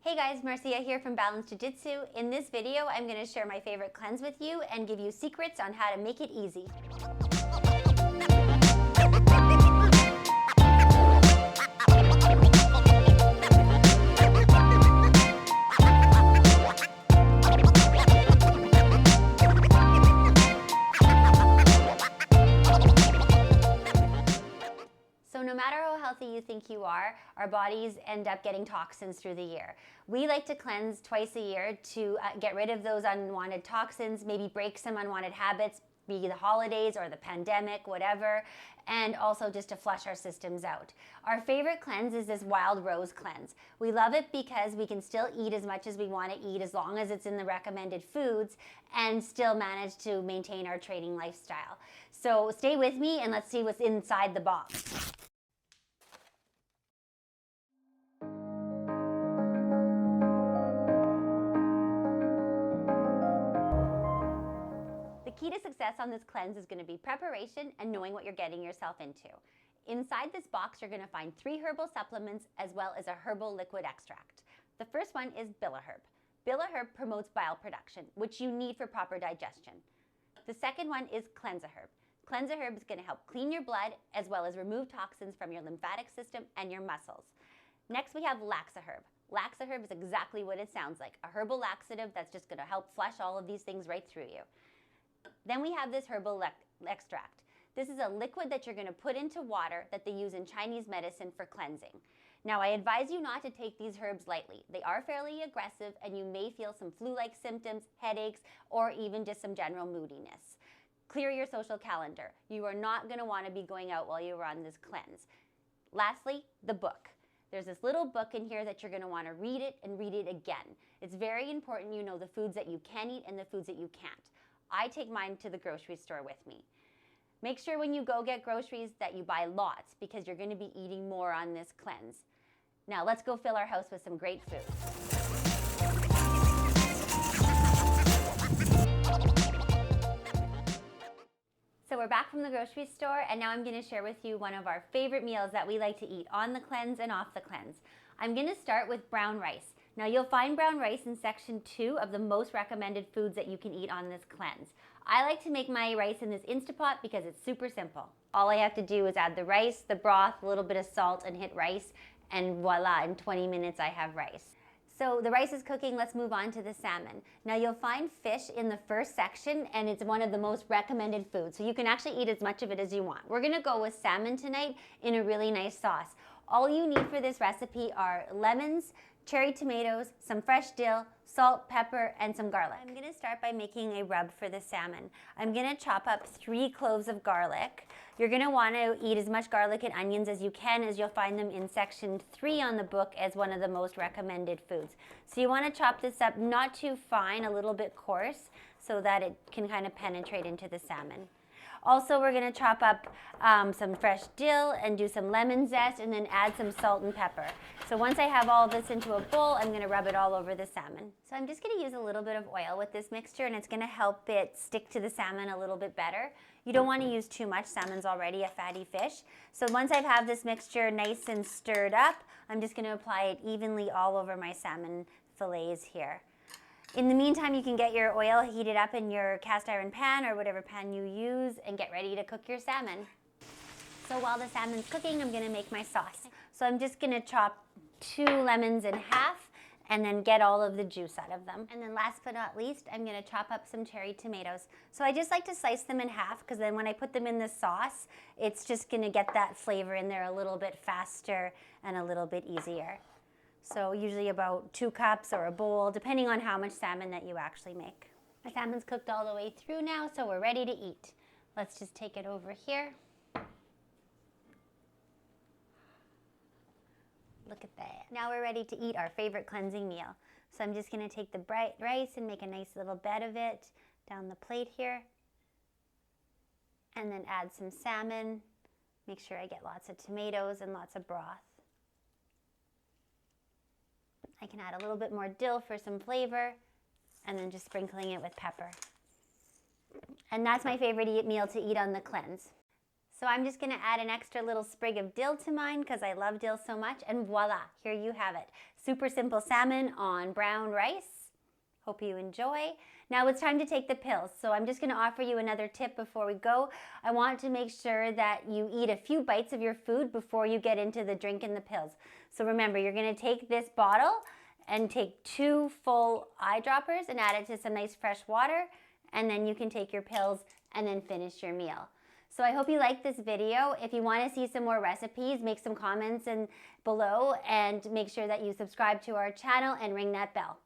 Hey guys, Marcia here from Balanced Jiu-Jitsu. In this video, I'm going to share my favorite cleanse with you and give you secrets on how to make it easy. So no matter how healthy you think you are, our bodies end up getting toxins through the year. We like to cleanse twice a year to get rid of those unwanted toxins, maybe break some unwanted habits, be the holidays or the pandemic, whatever, and also just to flush our systems out. Our favorite cleanse is this wild rose cleanse. We love it because we can still eat as much as we want to eat as long as it's in the recommended foods and still manage to maintain our training lifestyle. So stay with me and let's see what's inside the box. The key to success on this cleanse is going to be preparation and knowing what you're getting yourself into. Inside this box, you're going to find 3 herbal supplements as well as a herbal liquid extract. The first one is Willard. Willard promotes bile production, which you need for proper digestion. The second one is Herb. Herb is going to help clean your blood as well as remove toxins from your lymphatic system and your muscles. Next, we have Herb. Herb is exactly what it sounds like, a herbal laxative that's just going to help flush all of these things right through you. Then we have this herbal extract. This is a liquid that you're going to put into water that they use in Chinese medicine for cleansing. Now, I advise you not to take these herbs lightly. They are fairly aggressive and you may feel some flu-like symptoms, headaches, or even just some general moodiness. Clear your social calendar. You are not going to want to be going out while you're on this cleanse. Lastly, the book. There's this little book in here that you're going to want to read it and read it again. It's very important you know the foods that you can eat and the foods that you can't. I take mine to the grocery store with me. Make sure when you go get groceries that you buy lots because you're going to be eating more on this cleanse. Now let's go fill our house with some great food. So we're back from the grocery store and now I'm going to share with you one of our favorite meals that we like to eat on the cleanse and off the cleanse. I'm going to start with brown rice. Now you'll find brown rice in section 2 of the most recommended foods that you can eat on this cleanse. I like to make my rice in this Instapot because it's super simple. All I have to do is add the rice, the broth, a little bit of salt and hit rice and voila, in 20 minutes I have rice. So the rice is cooking, let's move on to the salmon. Now you'll find fish in the first section and it's one of the most recommended foods. So you can actually eat as much of it as you want. We're gonna go with salmon tonight in a really nice sauce. All you need for this recipe are lemons, cherry tomatoes, some fresh dill, salt, pepper, and some garlic. I'm going to start by making a rub for the salmon. I'm going to chop up 3 cloves of garlic. You're going to want to eat as much garlic and onions as you can, as you'll find them in section 3 on the book as one of the most recommended foods. So you want to chop this up not too fine, a little bit coarse, so that it can kind of penetrate into the salmon. Also, we're going to chop up some fresh dill and do some lemon zest and then add some salt and pepper. So once I have all of this into a bowl, I'm going to rub it all over the salmon. So I'm just going to use a little bit of oil with this mixture and it's going to help it stick to the salmon a little bit better. You don't want to use too much. Salmon's already a fatty fish. So once I have this mixture nice and stirred up, I'm just going to apply it evenly all over my salmon fillets here. In the meantime, you can get your oil heated up in your cast iron pan or whatever pan you use and get ready to cook your salmon. So while the salmon's cooking, I'm going to make my sauce. So I'm just going to chop 2 lemons in half and then get all of the juice out of them. And then last but not least, I'm going to chop up some cherry tomatoes. So I just like to slice them in half because then when I put them in the sauce, it's just going to get that flavor in there a little bit faster and a little bit easier. So usually about 2 cups or a bowl, depending on how much salmon that you actually make. My salmon's cooked all the way through now, so we're ready to eat. Let's just take it over here. Look at that. Now we're ready to eat our favorite cleansing meal. So I'm just going to take the bright rice and make a nice little bed of it down the plate here. And then add some salmon. Make sure I get lots of tomatoes and lots of broth. I can add a little bit more dill for some flavor and then just sprinkling it with pepper. And that's my favorite meal to eat on the cleanse. So I'm just gonna add an extra little sprig of dill to mine because I love dill so much, and voila, here you have it. Super simple salmon on brown rice. Hope you enjoy. Now it's time to take the pills. So I'm just gonna offer you another tip before we go. I want to make sure that you eat a few bites of your food before you get into the drink and the pills. So remember, you're gonna take this bottle and take 2 full eyedroppers and add it to some nice fresh water, and then you can take your pills and then finish your meal. So I hope you liked this video. If you want to see some more recipes, make some comments below and make sure that you subscribe to our channel and ring that bell.